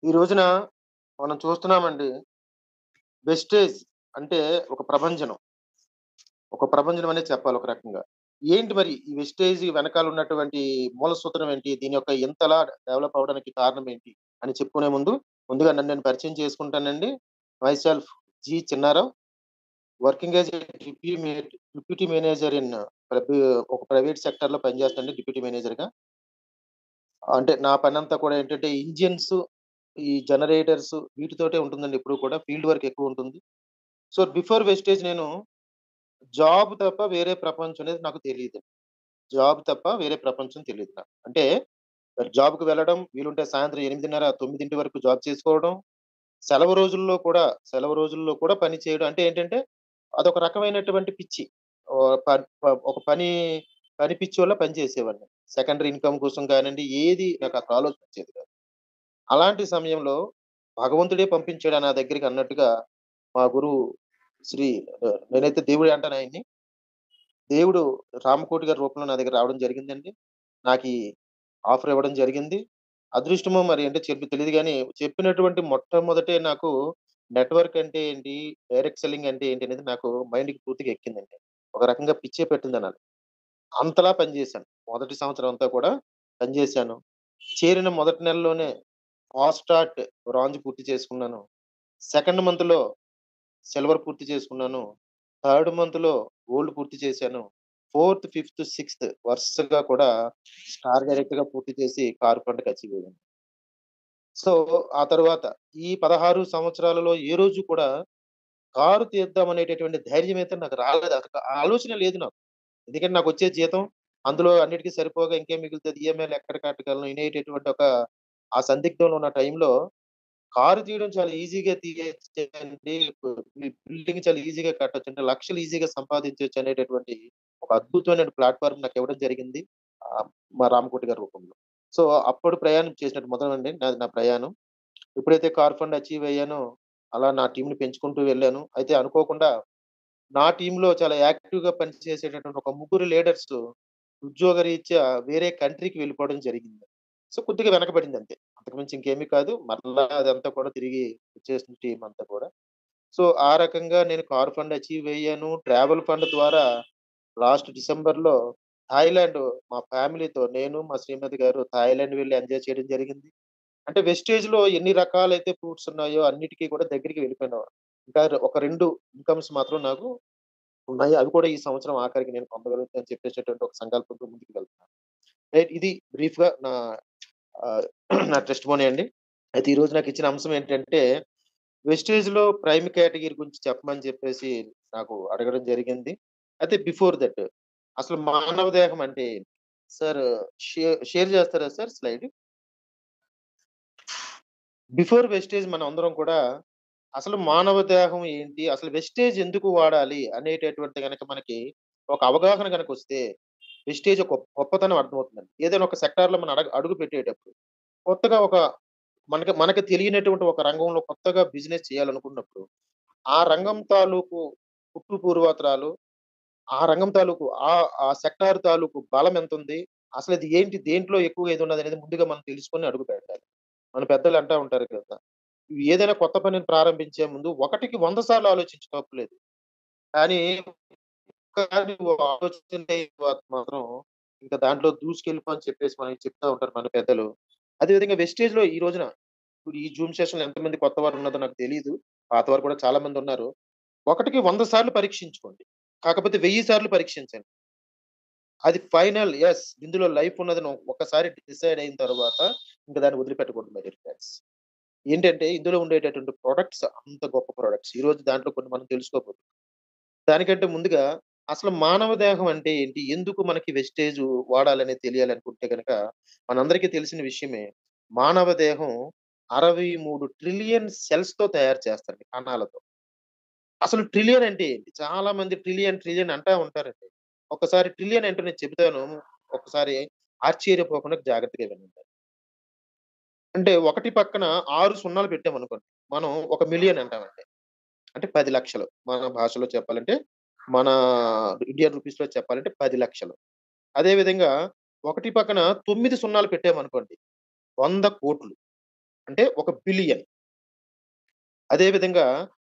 ఈ రోజున మనం చూస్తున్నామండి. వెస్టేజ్ అంటే ఒక ప్రభంజనం. ఒక ప్రభంజనం అనే చెప్పాలి ఒక రకంగా. ఏంటి మరి ఈ వెస్టేజ్ వెనకాల ఉన్నటువంటి మూల సూత్రం ఏంటి? దీని యొక్క ఇంతలా డెవలప్ అవ్వడానికి కారణం ఏంటి? అని చెప్పుకునే ముందు, ముందుగా నన్ను నేను పరిచయం చేసుకుంటానండి. Myself G. Chinnarao. Working as a deputy manager in ప్రైబ్ ఒక ప్రైవేట్ సెక్టార్‌లో పనిచేస్తానండి డిప్యూటీ మేనేజర్‌గా. అంటే నా పనంతా కూడా ఏంటంటే ఇంజిన్స్, ఈ జనరేటర్స్ వీటితోటే ఉంటుందండి ఎప్పుడు కూడా. ఫీల్డ్ వర్క్ ఎక్కువుంటుంది. సో, బిఫోర్ వెస్టేజ్ నేను జాబ్ తప్ప వేరే ప్రపంచం అనేది నాకు తెలీదు. జాబ్ తప్ప వేరే ప్రపంచం తెలీదు నాకు. అంటే జాబ్‌కి వెళ్ళడం, వీలుంటే సాయంత్రం 8:30, 9 వరకు జాబ్ చేసుకోవడం. సెలవు రోజుల్లో కూడా సెలవు రోజుల్లో కూడా పని చేయడం. అంటే ఏంటంటే అదొక రకమైనటువంటి పిచ్చి. ఓహ్! ప ప ఒక పని పిచ్చోళ్ళ పని చేసేవాడిని. సెకండరీ ఇన్‌కమ్ కోసం కానియండి, ఏది నాకసలు ఆలోచన వచ్చేది కాదు. అలాంటి సమయంలో భగవంతుడే పంపించాడా నా దగ్గరికి అన్నట్టుగా మా గురువు శ్రీ నేనైతే దేవుడే అంటాను ఆయన్ని. దేవుడు రామకోటి గారి రూపంలో నా దగ్గర రావడం జరిగిందండి. నాకీ ఆఫర్ ఇవ్వడం జరిగింది. అదృష్టమో మరి ఏంటో తెలీదు గానీ, చెప్పినటువంటి మొట్టమొదటే నాకు నెట్‌వర్క్ అంటే ఏంటి? డైరెక్ట్ సెల్లింగ్ అంటే ఏంటి? అనేది నాకు మైండ్‌కి పూర్తిగా ఎక్కిందండి. ఒక రకంగా పిచ్చే పెట్టిందనాలి. అంతలా పనిచేశాను. మొదటి సంవత్సరం అంతా కూడా పనిచేశాను. చేరిన మొదటి నెలలోనే ఫాస్ట్ స్టార్ట్ బ్రాంజ్ పూర్తి చేసుకున్నాను. సెకండ్ మంత్‌లో సిల్వర్ పూర్తి చేసుకున్నాను. థర్డ్ మంత్‌లో గోల్డ్ పూర్తి చేశాను. ఫోర్త్, ఫిఫ్త్, సిక్స్త్ వరుసగా కూడా స్టార్ డైరెక్టర్‌గా పూర్తి చేసి కార్పొరేట్‌గా అచీవ్ అయ్యాను. సో, ఆ తరువాత ఈ 16 సంవత్సరాలలో ఏ రోజు కూడా కారు తీద్దాం అనేటటువంటి ధైర్యం అయితే నాకు రాలేదు. అసలు ఆ ఆలోచన లేదు నాకు. ఎందుకంటే నాకొచ్చే జీతం అందులో అన్నిటికి సరిపోగా ఇంకేం మిగులుతది? ఈఎంఐలు ఎక్కడ కట్టగలను? అనేటటువంటి ఒక ఆ సందిగ్ధంలో ఉన్న టైంలో కారు తీయడం చాలా ఈజీగా తీయొచ్చండి. బిల్డింగ్ చాలా ఈజీగా కట్టొచ్చు. అంటే లక్షలు ఈజీగా సంపాదించొచ్చు అనేటటువంటి ఒక అద్భుతమైన ప్లాట్‌ఫార్మ్ నాకివ్వడం జరిగింది. మా రామకోటి గారి రూపంలో. సో, అప్పుడు ప్రయాణం చేసినట్టు మొదలండి నాది నా ప్రయాణం. ఎప్పుడైతే కార్ ఫండ్ అచీవ్ అయ్యానో, అలా నా టీమ్‌ని పెంచుకుంటూ వెళ్ళాను. అయితే అనుకోకుండా నా టీమ్‌లో చాలా యాక్టివ్‌గా పనిచేసేటటువంటి ఒక ముగ్గురు లీడర్స్ ఉద్యోగరీత్యా వేరే కంట్రీకి వెళ్ళిపోవడం జరిగింది. సో, కొద్దిగా వెనకబడింది అంతే. అంతకు మించి ఇంకేమీ కాదు. మరలా అదంతా కూడా తిరిగి వచ్చేసింది టీమ్ అంతా కూడా. సో, ఆ రకంగా నేను కార్ ఫండ్ అచీవ్ అయ్యాను. ట్రావెల్ ఫండ్ ద్వారా లాస్ట్ డిసెంబర్‌లో థాయిలాండ్ మా ఫ్యామిలీతో నేను, మా శ్రీమతి గారు థాయిలాండ్ వెళ్లి ఎంజాయ్ చేయడం జరిగింది. అంటే వెస్టేజ్‌లో ఎన్ని రకాలైతే ఫ్రూట్స్ ఉన్నాయో అన్నిటికి కూడా దగ్గరికి వెళ్ళిపోయాను. ఇంకా ఒక 2 ఇన్‌కమ్స్ మాత్రం నాకు ఉన్నాయి. అవి కూడా ఈ సంవత్సరం ఆఖరికి నేను పొందగలుగుతాను అని చెప్పేసేటువంటి ఒక సంకల్పంతో ముందుకు వెళ్తున్నాను. రైట్ ఇది బ్రీఫ్‌గా నా ఆహ్, నా టెస్టిమోనీ అండి. అయితే ఈరోజు నాకిచ్చిన అంశం ఏంటంటే, వెస్టేజ్‌లో ప్రైమ్ కేటగరీ గురించి చెప్పమని చెప్పేసి నాకు అడగడం జరిగింది. అయితే బిఫోర్ దట్ అసలు మానవ దేహం అంటే ఏంటి? సార్ షేర్ చేస్తారా సార్ స్లైడ్? బిఫోర్ వెస్టేజ్ మనందరం కూడా అసలు మానవ దేహం ఏంటి? అసలు వెస్టేజ్ ఎందుకు వాడాలి? అనేటటువంటిది గనక మనకి ఒక అవగాహన గనకొస్తే వెస్టేజ్ ఒక గొప్పతనం అర్థమవుతుందండి. ఏదైనా ఒక సెక్టార్‌లో మనం అడుగు పెట్టేటప్పుడు కొత్తగా ఒక మనకి మనకి తెలియనటువంటి ఒక రంగంలో కొత్తగా బిజినెస్ చేయాలనుకున్నప్పుడు, ఆ రంగం తాలూకు పుట్టు పూర్వోత్తరాలు, ఆ రంగం తాలూకు ఆ సెక్టార్ తాలూకు బలం ఎంతుంది? అసలది ఏంటి? దేంట్లో ఎక్కువగా ఏదున్నదనేది ముందుగా మనం తెలుసుకొని అడుగు పెట్టాలి. మన పెద్దలు అంటా ఉంటారు కదా! ఏదైనా కొత్త పనిని ప్రారంభించే ముందు 1కి 100 సార్లు ఆలోచించు తప్పులేదు. కానీ ఒక్కసారి ఆలోచన మాత్రం ఇంక దాంట్లో దూసుకెళ్ళిపో అని చెప్పేసి మనకి చెప్తా ఉంటారు మన పెద్దలు. అదే విధంగా వెస్టేజ్‌లో ఈ రోజున ఇప్పుడు ఈ జూమ్ సెషన్‌లో ఎంతమంది కొత్తవారు ఉన్నారో నాకు తెలీదు. పాతవారు కూడా చాలా మందున్నారు. 1కి 100 సార్లు పరీక్షించుకోండి. కాకపోతే 1000 సార్లు పరీక్షించండి. అది ఫైనల్ యెస్. ఇందులో లైఫ్ ఉన్నదని ఒక్కసారి డిసైడ్ అయిన తర్వాత ఇంక దాన్ని వదిలిపెట్టకూడదు మై డియర్ ఫ్రెండ్స్. ఏంటంటే ఇందులో ఉండేటటువంటి ప్రొడక్ట్స్ అంత గొప్ప ప్రొడక్ట్స్. ఈరోజు దాంట్లో కొన్ని మనం తెలుసుకోబోతున్నాం. దానికంటే ముందుగా అసలు మానవ దేహం అంటే ఏంటి? ఎందుకు మనకి వెస్టేజ్ వాడాలనేది తెలియాలనుకుంటే గనక మనందరికీ తెలిసిన విషయమే. మానవ దేహం 63 ట్రిలియన్ సెల్స్‌తో తయారు చేస్తారండి కణాలతో. అసలు ట్రిలియన్ అంటే ఏంటి? చాలా మంది ట్రిలియన్ అంటా ఉంటారండి. ఒక్కసారి ట్రిలియన్ ఏంటో నేను చెప్తాను. ఒక్కసారి ఆశ్చర్యపోకుండా జాగ్రత్తగా వినండి. అంటే ఒకటి పక్కన 6 సున్నాలు పెట్టామనుకోండి. మనం ఒక మిలియన్ అంటామండి. అంటే 10,00,000 మన భాషలో చెప్పాలంటే, మన ఇండియన్ రూపీస్‌లో చెప్పాలంటే 10,00,000. అదే విధంగా ఒకటి పక్కన 9 సున్నాలు పెట్టామనుకోండి. 100,00,00,000. అంటే 1,000,000,000. అదే విధంగా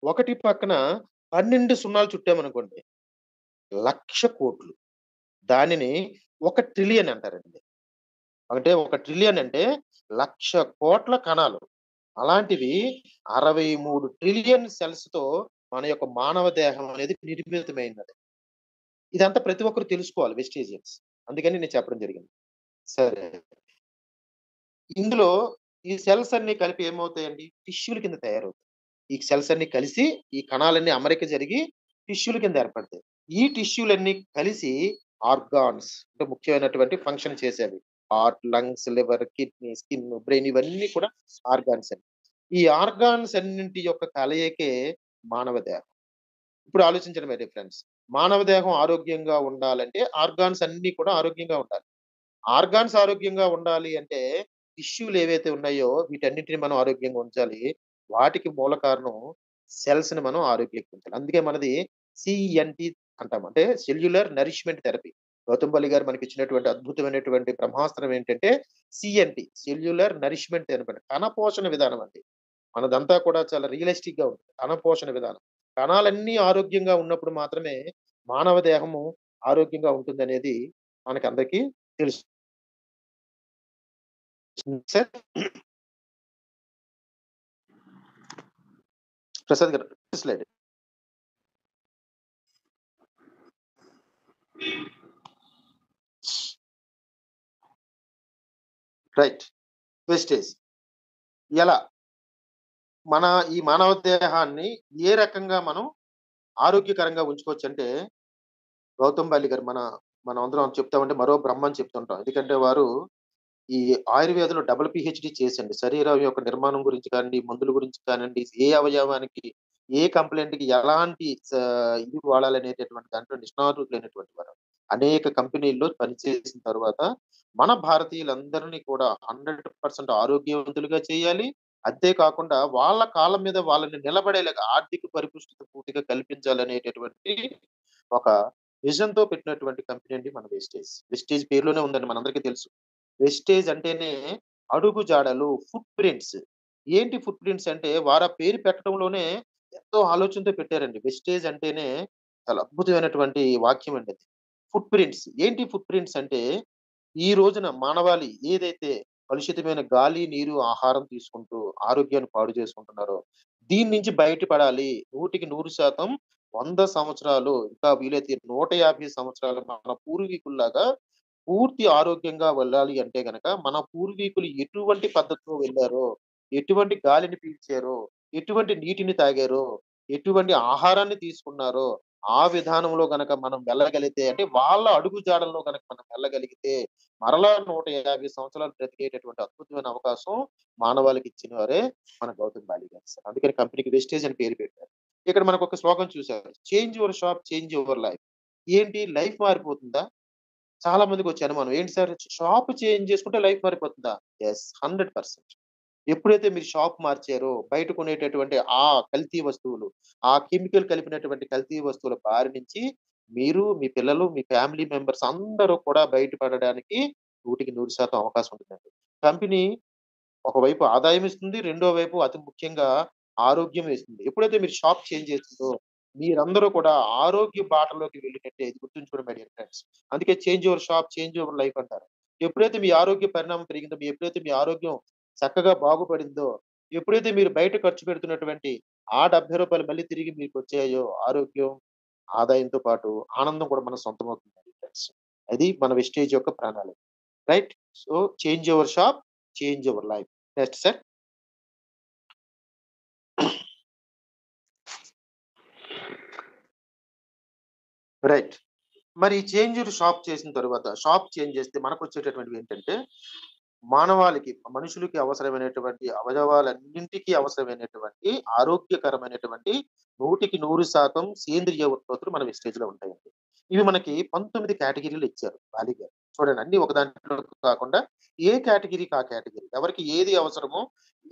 1 పక్కన 12 సున్నాలు చుట్టామనుకోండి, 1,00,00,000,00,000. దానిని 1,000,000,000,000 అంటారండి. అంటే 1,000,000,000,000 అంటే 1,00,00,000,000,000 కణాలు. అలాంటివి 63,000,000,000,000 సెల్స్‌తో మన యొక్క మానవ దేహం అనేది నిర్మితమైనది. ఇదంతా ప్రతి ఒక్కరు తెలుసుకోవాలి వెస్టిజియన్స్. అందుకని నేను చెప్పడం జరిగింది. సరే. ఇందులో ఈ సెల్స్ అన్నీ కలిపి ఏమవుతాయండి? టిష్యూల కింద తయారవుతాయి. ఈ సెల్స్ అన్నీ కలిసి, ఈ కణాలన్నీ అమరిక జరిగి టిష్యూల కింద ఏర్పడతాయి. ఈ టిష్యూలన్నీ కలిసి ఆర్గాన్స్ అంటే ముఖ్యమైనటువంటి ఫంక్షన్ చేసేవి. Heart, lungs, liver, kidney, skin, brain ఇవన్నీ కూడా ఆర్గాన్స్ అండి. ఈ ఆర్గాన్స్ అన్నింటి యొక్క కలయికే మానవ దేహం. ఇప్పుడు ఆలోచించండి మై డియర్ ఫ్రెండ్స్. మానవ దేహం ఆరోగ్యంగా ఉండాలంటే ఆర్గాన్స్ అన్నీ కూడా ఆరోగ్యంగా ఉండాలి. ఆర్గాన్స్ ఆరోగ్యంగా ఉండాలి అంటే టిష్యూలు ఏవైతే ఉన్నాయో వీటన్నిటిని మనం ఆరోగ్యంగా ఉంచాలి. వాటికి మూల కారణం సెల్స్‌ని మనం ఆరోగ్యంగా ఉంచాలి. అందుకే మనది సీఎన్‌టి అంటాం. అంటే సెల్యులర్ నరిష్మెంట్ థెరపీ. గౌతమ్ బలి గారు మనకిచ్చినటువంటి అద్భుతమైనటువంటి బ్రహ్మాస్త్రం ఏంటంటే సీఎన్‌టి సెల్యులర్ నరిష్మెంట్ థెరపీ. కణ పోషణ విధానం అండి. మనదంతా కూడా చాలా రియలిస్టిక్‌గా ఉంటుంది. కణ పోషణ విధానం. కణాలన్నీ ఆరోగ్యంగా ఉన్నప్పుడు మాత్రమే మానవ దేహము ఆరోగ్యంగా ఉంటుందనేది మనకందరికీ తెలుసు. సార్ ప్రసాద్ గారు స్లైడ్. రైట్. వెస్టేజ్. ఎలా మన ఈ మానవ దేహాన్ని ఏ రకంగా మనం ఆరోగ్యకరంగా ఉంచుకోవచ్చంటే గౌతమ్ బాలి గారు మనమందరం చెప్తామంటే మరో బ్రహ్మ అని చెప్తుంటాం. ఎందుకంటే వారు ఈ ఆయుర్వేదంలో డబుల్ పీహెచ్‌డీ చేసండి. శరీరం యొక్క నిర్మాణం గురించి కానియండి, మందుల గురించి కానియండి, ఏ అవయవానికి, ఏ కంప్లెయింట్‌కి ఎలాంటి ఇది వాడాలనేటటువంటి దాంట్లో నిష్ణాతులైనటువంటి వారు. అనేక కంపెనీల్లో పనిచేసిన తర్వాత మన భారతీయులందరినీ కూడా 100% ఆరోగ్యవంతులుగా చేయాలి. అంతే కాకుండా వాళ్ళ కాళ్ళ మీద వాళ్ళని నిలబడేలాగా ఆర్థిక పరిపుష్టిత పూర్తిగా కల్పించాలనేటటువంటి ఒక విజన్‌తో పెట్టినటువంటి కంపెనీ అండి మన వెస్టేజ్. వెస్టేజ్ పేరులోనే ఉందండి మనందరికీ తెలుసు. వెస్టేజ్ అంటేనే అడుగు జాడలు, ఫుట్ ప్రింట్స్. ఏంటి ఫుట్ ప్రింట్స్ అంటే వారా పేరు పెట్టడంలోనే ఎంతో ఆలోచనతో పెట్టారండి. వెస్టేజ్ అంటేనే చాలా అద్భుతమైనటువంటి వాక్యం అండి అది. Foot prints. ఏంటి ఫుట్ ప్రింట్స్ అంటే ఈ రోజున మానవాళి ఏదైతే కలుషితమైన గాలి, నీరు, ఆహారం తీసుకుంటూ ఆరోగ్యాన్ని పాడు చేసుకుంటున్నారో, దీని నుంచి బయటపడాలి. 100కి 100% 100 సంవత్సరాలు ఇంకా వీలైతే 150 సంవత్సరాలు మన పూర్వీకుల్లాగా పూర్తి ఆరోగ్యంగా వెళ్ళాలి అంటే గనక, మన పూర్వీకులు ఎటువంటి పద్ధతిలో వెళ్లారో, ఎటువంటి గాలిని పీల్చారో, ఎటువంటి నీటిని తాగారో, ఎటువంటి ఆహారాన్ని తీసుకున్నారో, ఆ విధానంలో గనక మనం వెళ్ళగలిగితే అంటే వాళ్ళ అడుగు జాడల్లో గనక మనం వెళ్ళగలిగితే, మరలా 150 సంవత్సరాలు బ్రతికేటటువంటి అద్భుతమైన అవకాశం మానవాళికి ఇచ్చినవారే మన గౌతమ్ బాలి గారు సార్. అందుకని కంపెనీకి వెస్టేజ్ అని పేరు పెట్టారు. ఇక్కడ మనకొక స్లోగన్ చూసారు. Change your shop, change your life. ఏంటి లైఫ్ మారిపోతుందా? చాలా మందికొచ్చే అనుమానం. ఏంటి సార్ షాప్ చేంజ్ చేసుకుంటే లైఫ్ మారిపోతుందా? యెస్. 100%. ఎప్పుడైతే మీరు షాప్ మార్చారో, బయట కొనేటటువంటి ఆ కల్తీ వస్తువులు, ఆ కెమికల్ కలిపినటువంటి కల్తీ వస్తువుల బారి నుంచి మీరు, మీ పిల్లలు, మీ ఫ్యామిలీ మెంబర్స్ అందరూ కూడా బయటపడడానికి 100కి 100% అవకాశం ఉంటుందండి. కంపెనీ ఒకవైపు ఆదాయం ఇస్తుంది. రెండో వైపు అతి ముఖ్యంగా ఆరోగ్యం ఇస్తుంది. ఎప్పుడైతే మీరు షాప్ చేంజ్ చేస్తుందో మీరందరూ కూడా ఆరోగ్య బాటలోకి వెళ్ళినట్టే. ఇది గుర్తుంచుకోండి మై డియర్ ఫ్రెండ్స్. అందుకే change your shop, change your life అంటారు. ఎప్పుడైతే మీ ఆరోగ్య పరిణామం పెరిగిందో, ఎప్పుడైతే మీ ఆరోగ్యం చక్కగా బాగుపడిందో, ఎప్పుడైతే మీరు బయట ఖర్చు పెడుతున్నటువంటి ఆ రూ. 70 మళ్ళీ తిరిగి మీకొచ్చాయో, ఆరోగ్యం, ఆదాయంతో పాటు ఆనందం కూడా మన సొంతమవుతుంది మై డియర్ ఫ్రెండ్స్. అది మన వెస్టేజ్ యొక్క ప్రణాళిక. Right? So, change your shop, change your life. Next sir. Right. మరి చేంజ్ షాప్ చేసిన తరువాత, షాప్ చేంజ్ చేస్తే మనకొచ్చేటటువంటివి ఏంటంటే, మానవాళికి, మనుషులకి అవసరమైనటువంటి అవయవాలన్నింటికి అవసరమైనటువంటి ఆరోగ్యకరమైనటువంటి 100కి 100% సేంద్రియ ఉత్పత్తులు మన వెస్టేజ్‌లో ఉంటాయండి. ఇవి మనకి 19 కేటగిరీలు ఇచ్చారు బాలి గారు. చూడండి అన్నీ ఒక దాంట్లో కాకుండా ఏ కేటగిరీకి ఆ కేటగిరీ. ఎవరికి ఏది అవసరమో,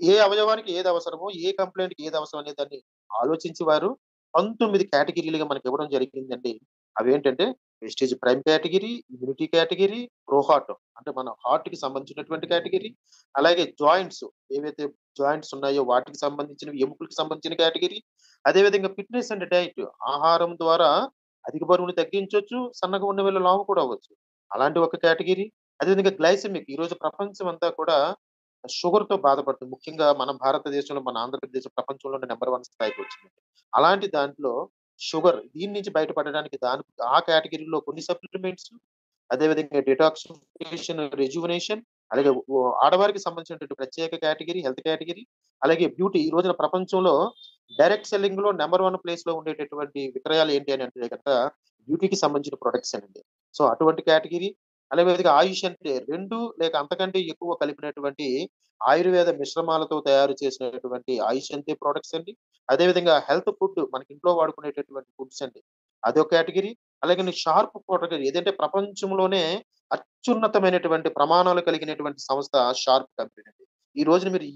ఏ అవయవానికి ఏది అవసరమో, ఏ కంప్లెయింట్‌కి ఏది అవసరం అనే దాన్ని ఆలోచించి వారు 19 కేటగిరీలుగా మనకివ్వడం జరిగిందండి. అవేంటంటే vestige prime category, immunity category, proheart అంటే మన హార్ట్‌కి సంబంధించినటువంటి కేటగిరీ. అలాగే జాయింట్స్ ఏవైతే జాయింట్స్ ఉన్నాయో వాటికి సంబంధించినవి, ఎముకలకి సంబంధించిన కేటగిరీ. అదేవిధంగా ఫిట్‌నెస్ అండ్ డైట్ ఆహారం ద్వారా అధిక బరువుని తగ్గించొచ్చు. సన్నగా ఉన్న వాళ్ళు లావు కూడా అవ్వచ్చు. అలాంటి ఒక కేటగిరీ. అదేవిధంగా గ్లైసెమిక్ ఈరోజు ప్రపంచం అంతా కూడా షుగర్‌తో బాధపడుతుంది. ముఖ్యంగా మన భారతదేశంలో, మన ఆంధ్రప్రదేశ్ ప్రపంచంలోనే నంబర్ 1 స్థాయికొచ్చింది. అలాంటి దాంట్లో షుగర్ దీని నుంచి బయటపడడానికి ఆ కేటగరీలో కొన్ని సప్లిమెంట్స్, అదేవిధంగా డిటాక్సిఫికేషన్, రెజ్యువనేషన్, అలాగే ఆడవారికి సంబంధించినటువంటి ప్రత్యేక కేటగిరీ, హెల్త్ కేటగిరీ, అలాగే బ్యూటీ ఈ రోజున ప్రపంచంలో డైరెక్ట్ సెల్లింగ్‌లో నంబర్ 1 ప్లేస్‌లో ఉండేటటువంటి విక్రయాలు ఏంటి అని అంటే గనక బ్యూటీకి సంబంధించిన ప్రొడక్ట్సేనండి. సో, అటువంటి కేటగిరీ. అలాగే విధంగా ఆయుష్ అంటే 2 లేక అంతకంటే ఎక్కువ కలిపినటువంటి ఆయుర్వేద మిశ్రమాలతో తయారు చేసినటువంటి ఆయుష్ అంతే ప్రొడక్ట్స్ అండి. అదే విధంగా హెల్త్ ఫుడ్ మనకి ఇంట్లో వాడుకునేటటువంటి ఫుడ్స్ అండి. అదొక కేటగిరీ. అలాగే షార్ప్ కేటగిరీ ఏదంటే ప్రపంచంలోనే అత్యున్నతమైనటువంటి ప్రమాణాలు కలిగినటువంటి సంస్థ షార్ప్ కంపెనీ అండి. ఈ రోజున మీరు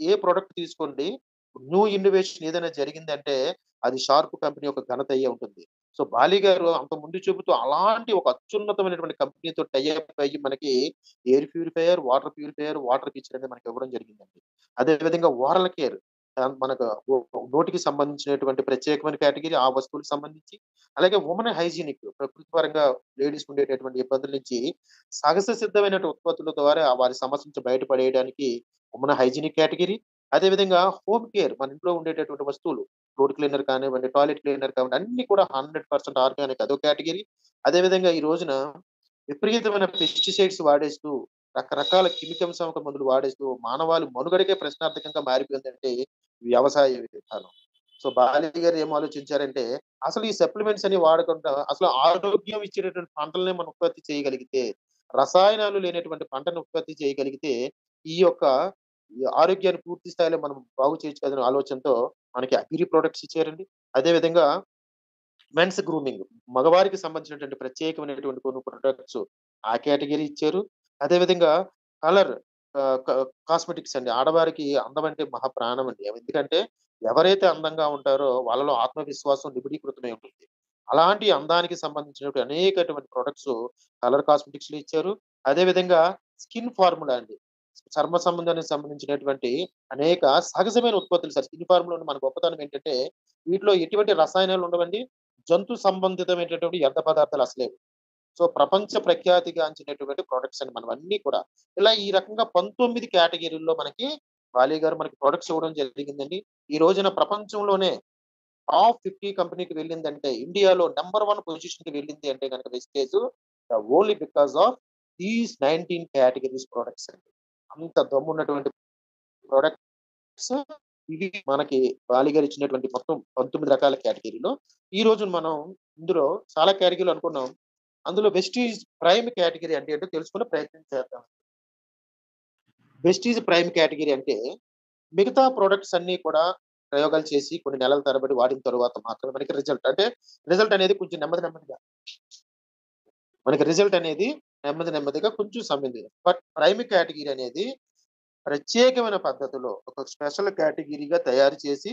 ఏ ప్రొడక్ట్ తీసుకోండి, న్యూ ఇన్నోవేషన్ ఏదైనా జరిగిందంటే అది షార్ప్ కంపెనీ యొక్క ఘనత అయ్యే ఉంటుంది. సో, బాలి గారు అంత ముందు చూపుతూ అలాంటి ఒక అత్యున్నతమైనటువంటి కంపెనీతో టై అప్ అయ్యి మనకి air purifier, water purifier, water pitcher అనేది మనకి ఇవ్వడం జరిగిందండి. అదే విధంగా ఓరల్ కేర్ మనకు నోటికి సంబంధించినటువంటి ప్రత్యేకమైన కేటగిరీ ఆ వస్తువులకు సంబంధించి. అలాగే వుమన్ హైజీనిక్ ప్రకృతి పరంగా లేడీస్‌కి ఉండేటటువంటి ఇబ్బందుల నుంచి సహజ సిద్ధమైన ఉత్పత్తుల ద్వారా వారి సమస్య నుంచి బయటపడేయడానికి వుమన్ హైజీనిక్ కేటగిరీ. అదే విధంగా హోమ్ కేర్ మన ఇంట్లో ఉండేటటువంటి వస్తువులు ఫ్లోర్ క్లీనర్ కానివ్వండి, టాయిలెట్ క్లీనర్ కానివ్వండి అన్నీ కూడా 100% ఆర్గానిక్ అదో కేటగిరీ. అదే విధంగా ఈ రోజున విపరీతమైన పెస్టిసైడ్స్ వాడేస్తూ, రకరకాల క్రిమిసంహారక మందులు వాడేస్తూ, మానవాళి మనుగడకే ప్రశ్నార్థకంగా మారిపోయిందంటే వ్యవసాయ విధానం. సో, బాలి గారు ఏం ఆలోచించారంటే, అసలు ఈ సప్లిమెంట్స్ అని వాడకుండా అసలు ఆరోగ్యం ఇచ్చేటటువంటి పంటలనే మనం ఉత్పత్తి చేయగలిగితే, రసాయనాలు లేనటువంటి పంటను ఉత్పత్తి చేయగలిగితే, ఈ యొక్క ఈ ఆరోగ్యాన్ని పూర్తి స్థాయిలో మనం బాగు చేయొచ్చు కదనే ఆలోచనతో మనకి అగ్రి ప్రొడక్ట్స్ ఇచ్చారండి. అదే విధంగా మెన్స్ గ్రూమింగ్ మగవారికి సంబంధించినటువంటి ప్రత్యేకమైనటువంటి కొన్ని ప్రొడక్ట్స్ ఆ కేటగిరీ ఇచ్చారు. అదే విధంగా కలర్ కాస్మెటిక్స్ అండి. ఆడవారికి అందం అంటే మహా ప్రాణం అండి. ఎందుకంటే ఎవరైతే అందంగా ఉంటారో వాళ్ళలో ఆత్మవిశ్వాసం నిబిడీకృతమై ఉంటుంది. అలాంటి అందానికి సంబంధించినటువంటి అనేకటువంటి ప్రొడక్ట్స్ కలర్ కాస్మెటిక్స్‌లో ఇచ్చారు. అదే విధంగా స్కిన్ ఫార్ములా అండి. చర్మ సంబంధానికి సంబంధించినటువంటి అనేక సహజమైన ఉత్పత్తులు సార్. స్కిన్ ఫార్ములాలో మన గొప్పతనం ఏంటంటే వీటిలో ఎటువంటి రసాయనాలు ఉండవండి. జంతు సంబంధితమైనటువంటి వ్యర్థ పదార్థాలు అసలేవు. సో, ప్రపంచ ప్రఖ్యాతిగాంచినటువంటి ప్రొడక్ట్స్ అండి మనవన్నీ కూడా. ఇలా ఈ రకంగా 19 కేటగిరీల్లో మనకి బాలి గారు మనకి ప్రొడక్ట్స్ ఇవ్వడం జరిగిందండి. ఈ రోజున ప్రపంచంలోనే టాప్ 50 కంపెనీకి వెళ్ళిందంటే, ఇండియాలో నంబర్ 1 పొజిషన్‌కి వెళ్ళింది అంటే గనక wastage only because of these 19 categories products అండి. అంత దమ్మున్నటువంటి ప్రొడక్ట్స్ ఇవి మనకి బాలి గారు ఇచ్చినటువంటి మొత్తం 19 రకాల కేటగిరీలో. ఈ రోజు మనం ఇందులో చాలా కేటగిరీలు అనుకున్నాం. అందులో వెస్టీజ్ ప్రైమ్ కేటగరీ అంటే ఏంటో తెలుసుకునే ప్రయత్నం చేద్దాం. వెస్టీజ్ ప్రైమ్ కేటగరీ అంటే మిగతా ప్రొడక్ట్స్ అన్నీ కూడా ప్రయోగాలు చేసి కొన్ని నెలల తరబడి వాడిన తరువాత మాత్రమే మనకి రిజల్ట్ అంటే రిజల్ట్ అనేది కొంచెం నెమ్మదిగా మనకి రిజల్ట్ అనేది నెమ్మదిగా కొంచెం సమయం తీసుకుంది. బట్ ప్రైమ్ కేటగరీ అనేది ప్రత్యేకమైన పద్ధతిలో ఒక స్పెషల్ కేటగరీగా తయారు చేసి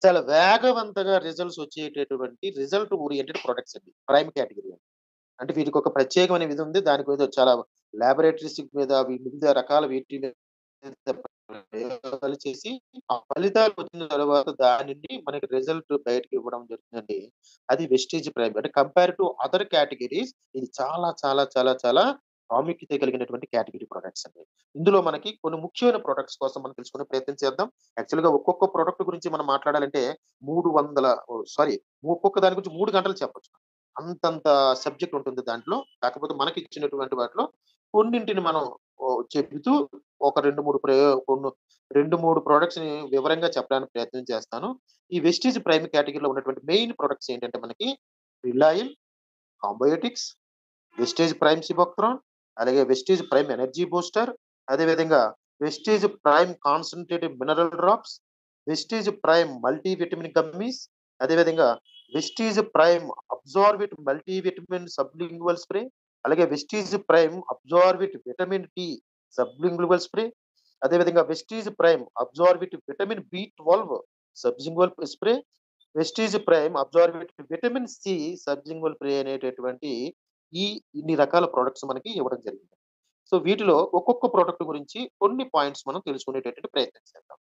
చాలా వేగవంతంగా రిజల్ట్స్ వచ్చేటటువంటి రిజల్ట్ ఓరియెంటెడ్ ప్రొడక్ట్స్ అండి. Prime category. అంటే వీటికి ఒక ప్రత్యేకమైన విధి ఉంది. దానికి మీద చాలా లాబొరేటరీస్ మీద వివిధ రకాల వీటి మీద ప్రయోగాలు చేసి, ఆ ఫలితాలు వచ్చిన తర్వాత దానిని మనకి రిజల్ట్ బయటకి ఇవ్వడం జరుగుతుందండి. అది వెస్టీజ్ ప్రైమ్. అంటే కంపేర్ టు అదర్ కేటగరీస్ ఇది చాలా ప్రాముఖ్యత కలిగినటువంటి కేటగరీ ప్రొడక్ట్స్ అండి. ఇందులో మనకి కొన్ని ముఖ్యమైన ప్రొడక్ట్స్ కోసం మనం తెలుసుకునే ప్రయత్నం చేద్దాం. యాక్చువల్‌గా ఒక్కొక్క ప్రొడక్ట్ గురించి మనం మాట్లాడాలంటే 300 సారీ ఒక్కొక్క దాని గురించి 3 గంటలు చెప్పొచ్చు. అంతంత సబ్జెక్ట్ ఉంటుంది దాంట్లో. కాకపోతే మనకిచ్చినటువంటి వాటిలో కొన్నింటిని మనం చెబుతూ ఒక 2, 3 ప్రొడక్ట్స్‌ని వివరంగా చెప్పడానికి ప్రయత్నం చేస్తాను. ఈ వెస్టీజ్ ప్రైమ్ కేటగరీలో ఉన్నటువంటి మెయిన్ ప్రొడక్ట్స్ ఏంటంటే మనకి రిలాయల్, కాంబయోటిక్స్, వెస్టేజ్ ప్రైమ్ సిబోక్ట్రాన్, అలాగే వెస్టేజ్ ప్రైమ్ ఎనర్జీ బూస్టర్, అదే విధంగా vestige prime concentrated mineral drops, vestige prime multi vitamin gummies, అదే విధంగా vestige prime absorbit multi vitamin sublingual spray, అలాగే vestige prime absorbit vitamin D sublingual spray, అదే విధంగా vestige prime absorbit vitamin B 12 sublingual spray, vestige prime, absorbate, vitamin C, sublingual spray అనేటటువంటి ఈ ఇన్ని రకాల products మనకి ఇవ్వడం జరిగింది. సో, వీటిలో ఒక్కొక్క ప్రొడక్ట్ గురించి కొన్ని పాయింట్స్ మనం తెలుసుకునేటటువంటి ప్రయత్నం చేద్దాం.